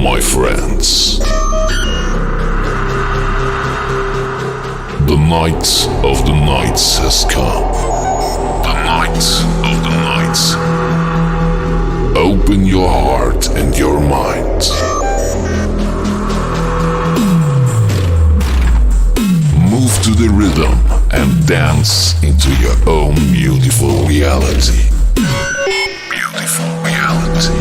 my friends. The night of the nights has come. The night of the nights. Open your heart and your mind. Move to the rhythm and dance into your own beautiful reality. Beautiful reality.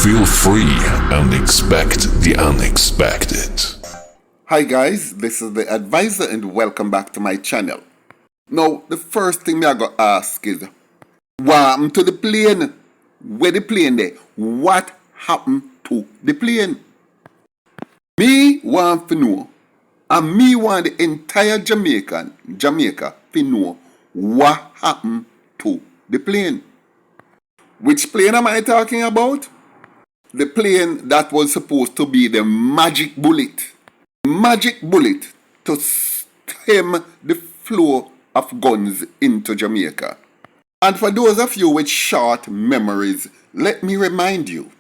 Feel free and expect the unexpected. Hi guys, this is the advisor and welcome back to my channel. Now, the first thing I got to ask is, what happened to the plane? Where the plane there? What happened to the plane? Me want to know, and me want the entire Jamaica to know what happened to the plane. Which plane am I talking about? The plane that was supposed to be the magic bullet. Magic bullet to stem the flow of guns into Jamaica. And for those of you with short memories, let me remind you.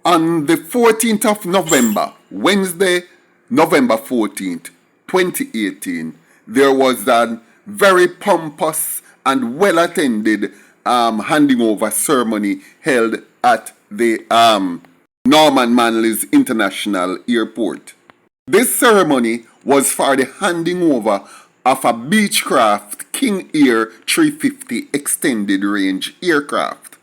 On the 14th of November, Wednesday, November 14th, 2018, there was a very pompous and well-attended handing over ceremony held at the Norman Manley's International Airport. This ceremony was for the handing over of a Beechcraft King Air 350 extended range aircraft.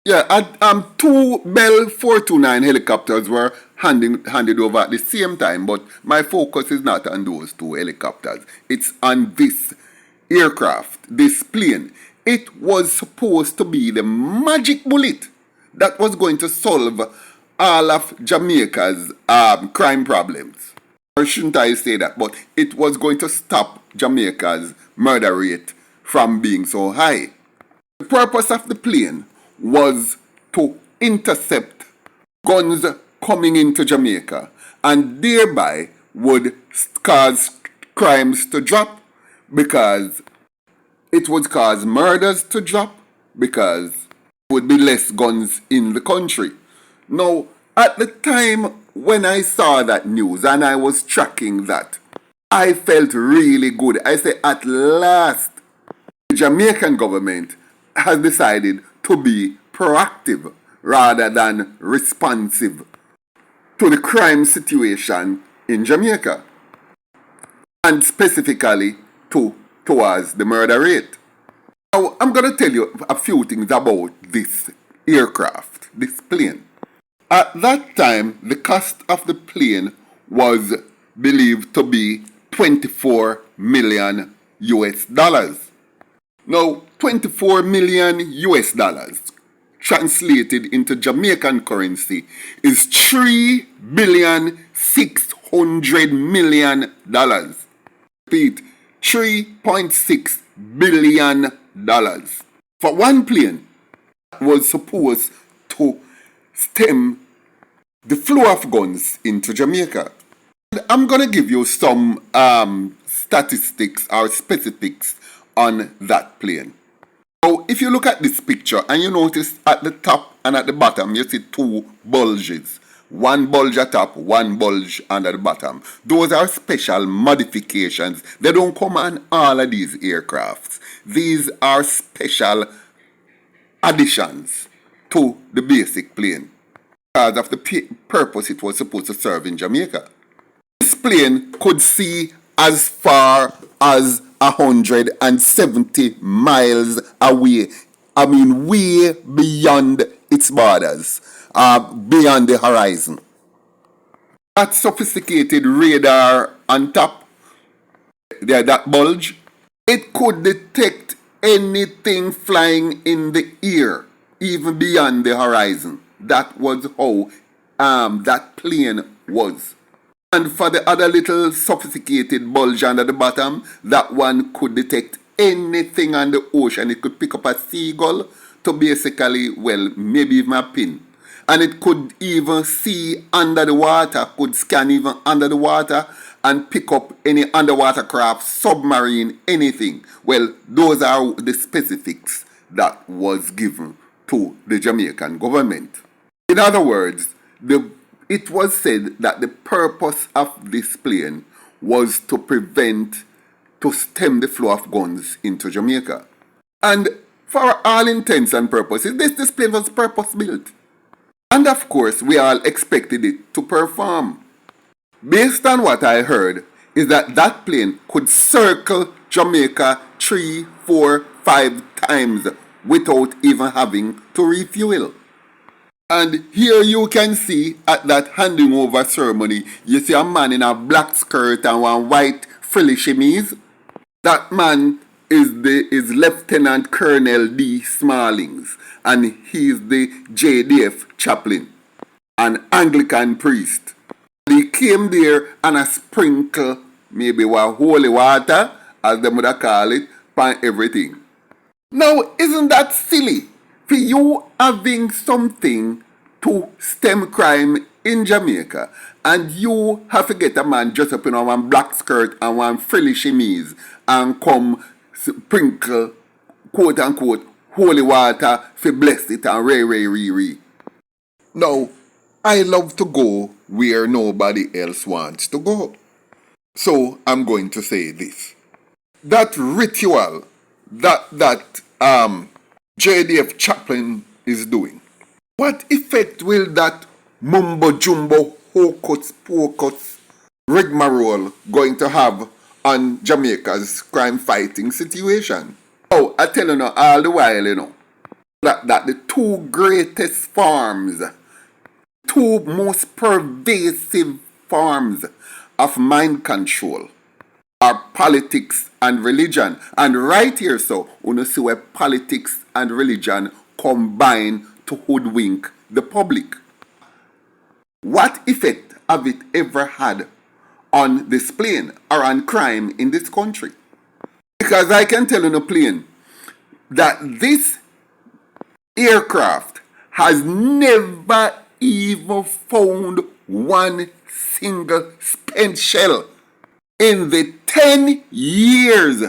Two Bell 429 helicopters were handed over at the same time, but my focus is not on those two helicopters. It's on this aircraft, this plane. It was supposed to be the magic bullet that was going to solve all of Jamaica's crime problems. Or shouldn't I say that? But it was going to stop Jamaica's murder rate from being so high. The purpose of the plane was to intercept guns coming into Jamaica and thereby would cause crimes to drop, because it would cause murders to drop, because would be less guns in the country. Now, at the time when I saw that news and I was tracking that, I felt really good. I said, at last, the Jamaican government has decided to be proactive rather than responsive to the crime situation in Jamaica, and specifically towards the murder rate. Now, I'm going to tell you a few things about this aircraft, this plane. At that time, the cost of the plane was believed to be $24 million US. Now, $24 million US translated into Jamaican currency is $3,600,000,000. Repeat, $3.6 billion for one plane that was supposed to stem the flow of guns into Jamaica. I'm going to give you some statistics or specifics on that plane. Now, if you look at this picture and you notice at the top and at the bottom, you see two bulges. One bulge at top, one bulge under the bottom. Those are special modifications. They don't come on all of these aircrafts. These are special additions to the basic plane because of the purpose it was supposed to serve in Jamaica. This plane could see as far as 170 miles away. I mean, way beyond its borders, beyond the horizon. That sophisticated radar on top, there, that bulge, it could detect anything flying in the air, even beyond the horizon. That was how that plane was. And for the other little sophisticated bulge under the bottom, that one could detect anything on the ocean. It could pick up a seagull to basically, well, maybe even a pin. And it could even see under the water, could scan even under the water and pick up any underwater craft, submarine, anything. Well, those are the specifics that was given to the Jamaican government. In other words, it was said that the purpose of this plane was to stem the flow of guns into Jamaica. And for all intents and purposes, this plane was purpose built. And of course, we all expected it to perform. Based on what I heard, is that plane could circle Jamaica 3, 4, 5 times without even having to refuel. And here you can see at that handing over ceremony, you see a man in a black skirt and one white frilly chemise. That man is Lieutenant Colonel D. Smallings, and he is the JDF chaplain, an Anglican priest. He came there and a sprinkle maybe holy water, as they would call it, on everything. Now, isn't that silly? For you having something to stem crime in Jamaica, and you have to get a man dressed up in one black skirt and one frilly chemise and come sprinkle, quote unquote, holy water for bless it and re. Now, I love to go where nobody else wants to go. So I'm going to say this. That ritual that JDF chaplain is doing, what effect will that mumbo jumbo hocus pocus rigmarole going to have on Jamaica's crime fighting situation? Oh, I tell you now all the while, that the two greatest forms, two most pervasive forms of mind control are politics and religion. And right here, so, you see where politics and religion combine to hoodwink the public. What effect have it ever had on this plane or on crime in this country? Because I can tell you plain that this aircraft has never even found one single spent shell in the 10 years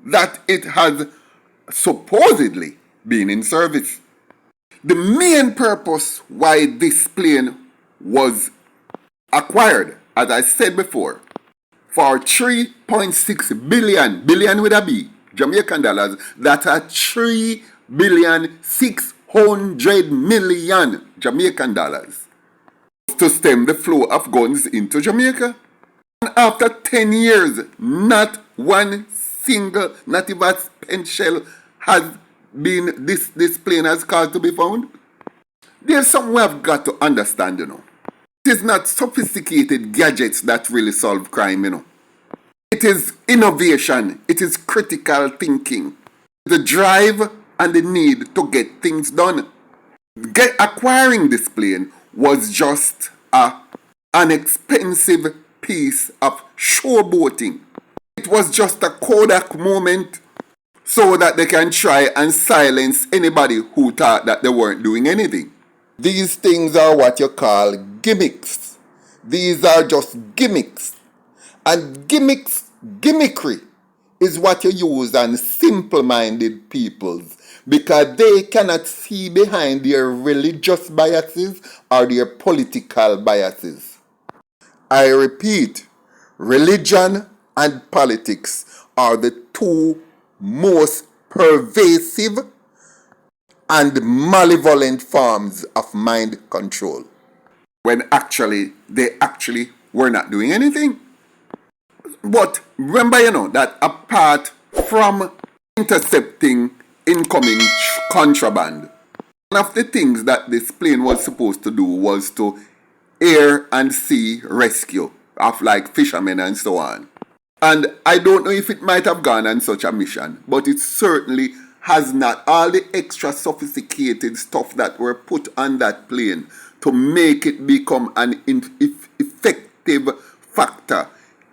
that it has supposedly been in service. The main purpose why this plane was acquired, as I said before, for 3.6 billion with a B, Jamaican dollars, that are 3,600,000,000 Jamaican dollars, to stem the flow of guns into Jamaica. And after 10 years, not one single, not even a spent shell has been, this plane has caused to be found. There's something we have got to understand, It is not sophisticated gadgets that really solve crime, It is innovation, it is critical thinking, the drive and the need to get things done. Acquiring this plane was just an expensive piece of showboating. It was just a Kodak moment so that they can try and silence anybody who thought that they weren't doing anything. These things are what you call gimmicks. These are just gimmicks. And gimmickry is what you use on simple-minded peoples, because they cannot see behind their religious biases or their political biases. I repeat, religion and politics are the two most pervasive and malevolent forms of mind control, when they actually were not doing anything. But remember, that apart from intercepting incoming contraband, one of the things that this plane was supposed to do was to air and sea rescue of like fishermen and so on. And I don't know if it might have gone on such a mission, but it certainly has not all the extra sophisticated stuff that were put on that plane to make it become an effective factor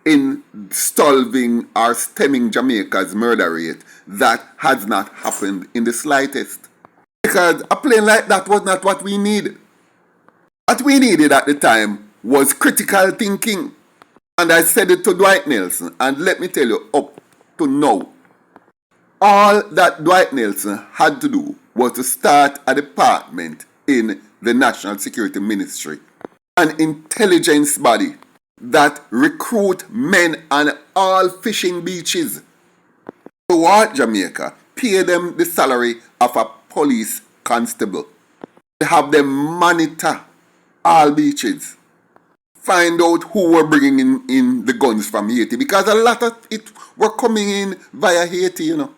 in solving or stemming Jamaica's murder rate. That has not happened in the slightest. Because a plane like that was not what we needed. What we needed at the time was critical thinking. And I said it to Dwight Nelson, and let me tell you, up to now, all that Dwight Nelson had to do was to start a department in the National Security Ministry, an intelligence body that recruit men on all fishing beaches toward Jamaica, pay them the salary of a police constable. They have them monitor all beaches, find out who were bringing in the guns from Haiti, because a lot of it were coming in via Haiti, you know.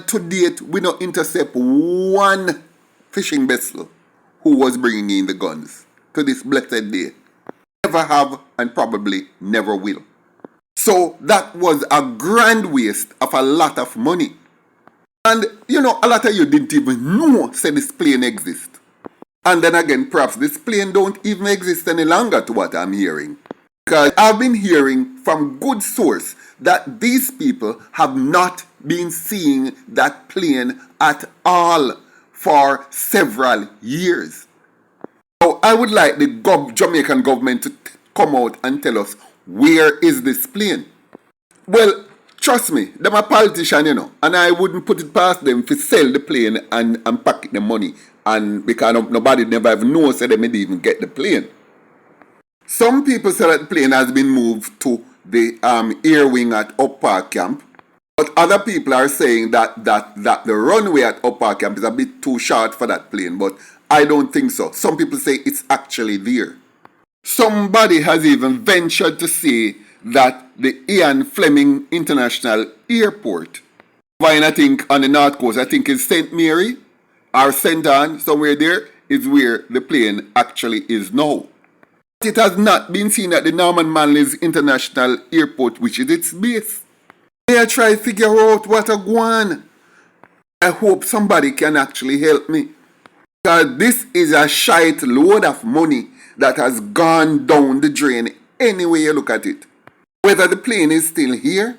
To date, we don't intercept one fishing vessel who was bringing in the guns to this blessed day. Never have and probably never will. So that was a grand waste of a lot of money. And you know, a lot of you didn't even know said this plane exists. And then again, perhaps this plane don't even exist any longer to what I'm hearing. Because I've been hearing from good source that these people have not been seeing that plane at all for several years. So I would like the Jamaican government to come out and tell us, where is this plane? Well, trust me, them a politician, you know, and I wouldn't put it past them to sell the plane and pocket the money, and because nobody never even knows that they may even get the plane. Some people say that the plane has been moved to the air wing at Up Park Camp, but other people are saying that the runway at Up Park Camp is a bit too short for that plane, but I don't think so. Some people say it's actually there. Somebody has even ventured to say that the Ian Fleming International Airport, I think on the north coast, I think it's St. Mary or St. Anne, somewhere there, is where the plane actually is now. It has not been seen at the Norman Manley's International Airport, which is its base. May I try to figure out what a go on? I hope somebody can actually help me. Because this is a shite load of money that has gone down the drain any way you look at it. Whether the plane is still here,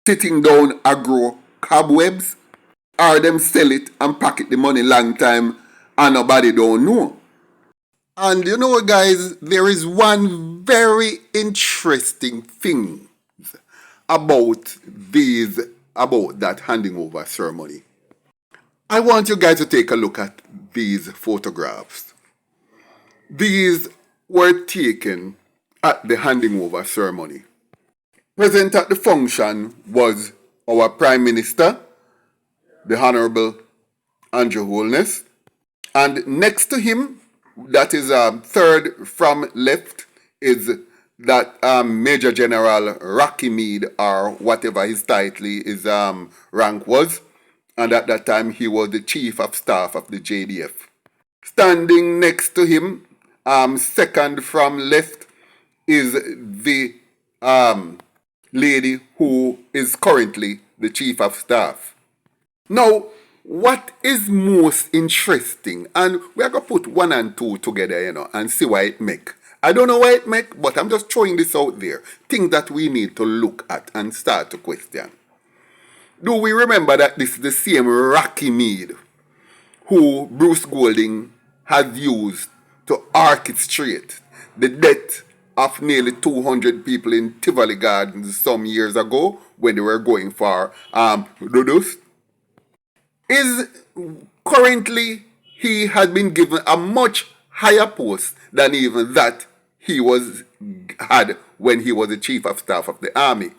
sitting down and grow cobwebs, or them sell it and pocket the money long time and nobody don't know. And you know, guys, there is one very interesting thing about that handing over ceremony. I want you guys to take a look at these photographs. These were taken at the handing over ceremony. Present at the function was our Prime Minister, the Honorable Andrew Holness, and next to him, that is third from left, is that Major General Rocky Mead, or whatever his title, his rank was, and at that time he was the Chief of Staff of the JDF. Standing next to him, second from left, is the lady who is currently the Chief of Staff. Now, what is most interesting, and we're going to put 1 and 2 together, you know, and see why it make. I don't know why it make, but I'm just throwing this out there. Things that we need to look at and start to question. Do we remember that this is the same Rocky Mead who Bruce Golding has used to orchestrate the death of nearly 200 people in Tivoli Gardens some years ago when they were going for Dudus? Is currently he has been given a much higher post than even that he had when he was the Chief of Staff of the Army.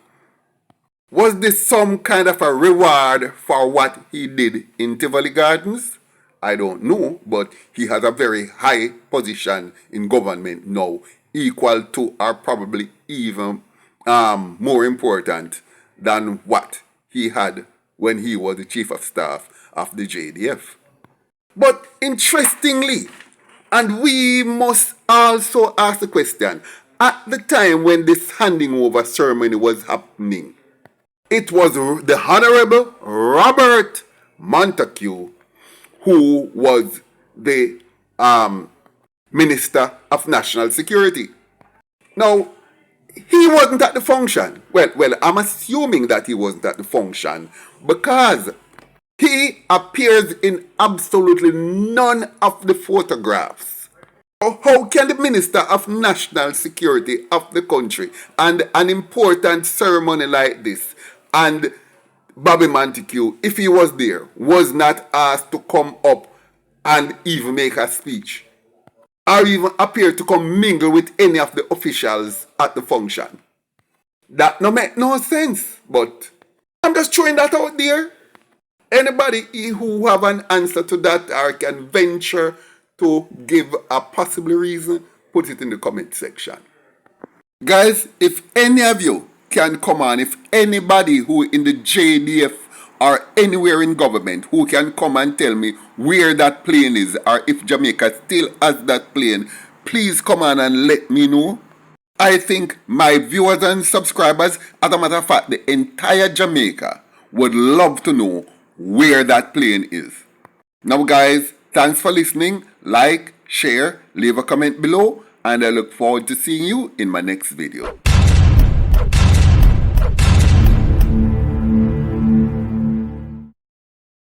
Was this some kind of a reward for what he did in Tivoli Gardens? I don't know, but he has a very high position in government now, equal to or probably even more important than what he had when he was the Chief of Staff of the JDF. But interestingly, and we must also ask the question, at the time when this handing over ceremony was happening, it was the Honorable Robert Montague who was the Minister of National Security. Now, he wasn't at the function. Well, I'm assuming that he wasn't at the function because he appears in absolutely none of the photographs. So how can the Minister of National Security of the country and an important ceremony like this, and Bobby Montague, if he was there, was not asked to come up and even make a speech, or even appear to commingle with any of the officials at the function. That no make no sense, but I'm just throwing that out there. Anybody who have an answer to that or can venture to give a possible reason, put it in the comment section. Guys, if any of you can come on, if anybody who in the JDF or anywhere in government who can come and tell me where that plane is, or if Jamaica still has that plane, please come on and let me know. I think my viewers and subscribers, as a matter of fact, the entire Jamaica would love to know where that plane is. Now guys, thanks for listening. Like, share, leave a comment below, and I look forward to seeing you in my next video.